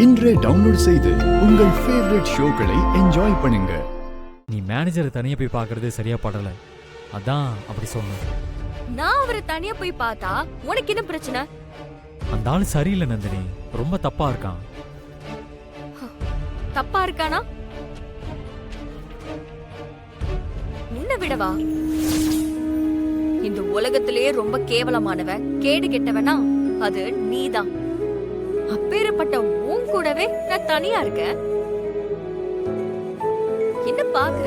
இன்றே டவுன்லோட் செய்து உங்கள் ஃபேவரட் ஷோக்களை என்ஜாய் பண்ணுங்க. நீ மேனேஜரை தனியா போய் பார்க்கறது சரியா படல, அதான் அப்படி சொன்னேன். நான் அவரை தனியா போய் பார்த்தா உனக்கு என்ன பிரச்சனை? அந்த ஆள் சரியில்லை நந்தினி, ரொம்ப தப்பா இருக்கான். தப்பா இருக்கானா? உன்னை விடவா? இந்த உலகத்திலேயே ரொம்ப கேவலமானவன், கேடு கெட்டவனா அது நீதான். அப்பேற்பட்ட உன் கூடவே நான் தனியா இருக்கேன். என்ன பாக்குற?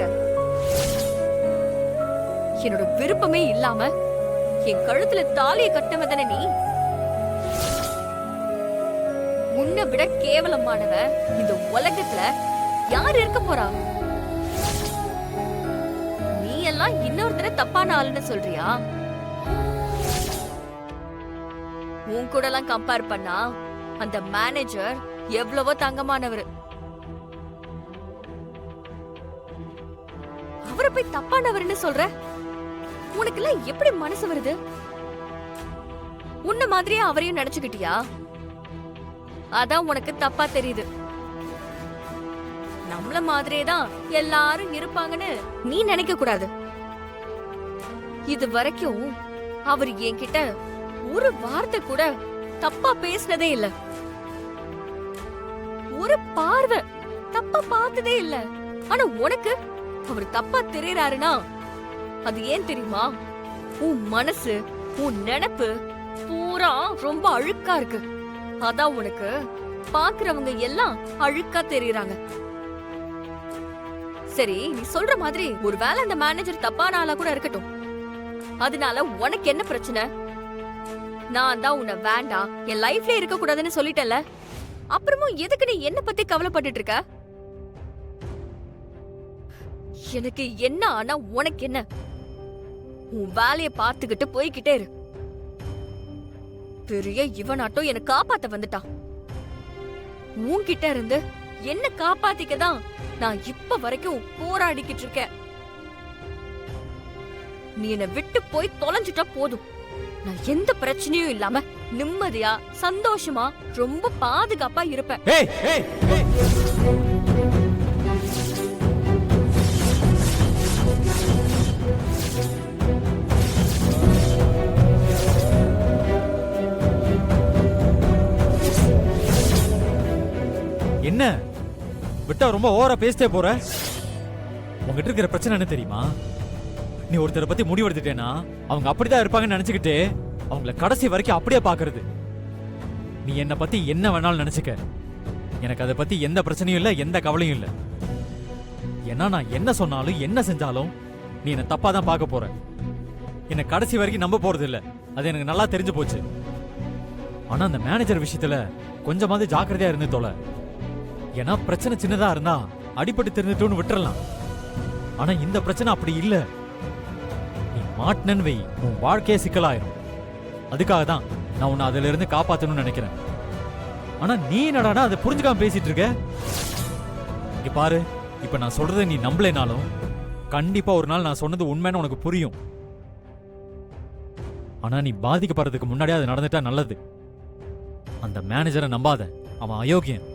என்னோட விருப்பமே இல்லாம என் கழுத்துல தாலியை கட்டவதானே நீ? உன்னை விட கேவலமானவ இந்த உலகத்துல யார் இருக்க போறா? நீ எல்லாம் இன்னொருத்தர தப்பான ஆளுன்னு சொல்றியா? உன் கூட எல்லாம் கம்பேர் பண்ணா அந்த மேனேஜர் எவ்வளவோ தங்கமானவர். அவரை போய் தப்பானவர்னு சொல்ற? உனக்கு எல்லாம் எப்படி மனசு வருது? உன்ன மாதிரியே அவரையும் நினைச்சுக்கிட்டியா? அதான் உனக்கு தப்பா தெரியுது. நம்மள மாதிரியே தான் எல்லாரும் இருப்பாங்கன்னு நீ நினைக்க கூடாது. இது வரைக்கும் அவர் என்கிட்ட ஒரு வார்த்தை கூட தப்பா பேசினதே இல்ல, ஒரு பார்வை தப்பா பார்த்ததே இல்ல. ஆனா உனக்கு அவர் தப்பா தெரியறாருன்னா அது ஏன் தெரியுமா? உன் மனசு, உன் நினைப்பு பூரா ரொம்ப அழுக்கா இருக்கு. அதான் உனக்கு பாக்குறவங்க எல்லாம் அழுக்கா தெரியறாங்க. சரி, நீ சொல்ற மாதிரி ஒருவேளை அந்த மேனேஜர் தப்பான ஆளா கூட இருக்கட்டும். அதனால உனக்கு என்ன பிரச்சனை? நான் தான் உன்னை வேண்டாம், என் லைஃப்ல இருக்க கூடாதுன்னு சொல்லிட்டேன்ல, அப்புறமும் எதுக்கு நீ என்ன பத்தி கவலைப்பட்டுட்டு இருக்க? எனக்கு என்ன ஆனா உனக்கு என்ன? உன் வேலைய பார்த்துக்கிட்டு போய்கிட்டே இரு. பெரிய இவனாட்டம் என்ன காப்பாத்த வந்துட்டான். உன்கிட்ட இருந்து என்ன காப்பாத்திக்கதான் நான் இப்ப வரைக்கும் போராடிக்கிட்டு இருக்கேன். நீ என்ன விட்டு போய் தொலைஞ்சிட்டா போதும். நான் எந்த பிரச்சனையும் இல்லாம நிம்மதியா சந்தோஷமா ரொம்ப பாதுகாப்பா இருப்பேன். என்ன விட்டா ரொம்ப ஓவரா பேசிட்டே போற? உங்ககிட்ட இருக்கிற பிரச்சனை என்ன தெரியுமா? நீ ஒருத்தரை பத்தி முடிவெடுத்துட்டேனா அவங்க அப்படிதான் இருப்பாங்கன்னு நினைச்சுக்கிட்டு அவங்கள கடைசி வரைக்கும் அப்படியே பாக்குறது. நீ என்ன பத்தி என்ன வேணாலும் நினைச்சுக்க, எனக்கு அதை பத்தி எந்த பிரச்சனையும் இல்ல, எந்த கவலையும் இல்ல. ஏன்னா நான் என்ன சொன்னாலும் என்ன செஞ்சாலும் நீ என்ன தப்பா தான் பார்க்க போற. என்ன கடைசி வரைக்கும் நம்ப போறது இல்ல, அது எனக்கு நல்லா தெரிஞ்சு போச்சு. ஆனா அந்த மேனேஜர் விஷயத்துல கொஞ்சமாவது ஜாக்கிரதையா இருந்து தொலை. ஏன்னா பிரச்சனை சின்னதா இருந்தா அடிபட்டு தெரிஞ்சுட்டோன்னு விட்டுறலாம். ஆனா இந்த பிரச்சனை அப்படி இல்ல. நீ மாட்டினன்னு வை, உன் வாழ்க்கையே சிக்கலாயிரும். அதுக்காக தான் நான் உன்னை அதுல இருந்து காப்பாத்தணும்னு நினைக்கிறேன். ஆனா நீ என்னடானா அதை புரிஞ்சுக்காம பேசிட்டு இருக்க. இங்க பாரு, இப்ப நான் சொல்றதை நீ நம்பலைனாலும் கண்டிப்பா ஒரு நாள் நான் சொன்னது உண்மைன்னு உனக்கு புரியும். ஆனா நீ பாதிக்கப்படுறதுக்கு முன்னாடியே அது நடந்துட்டா நல்லது. அந்த மேனேஜரை நம்பாத, அவன் அயோக்கியன்.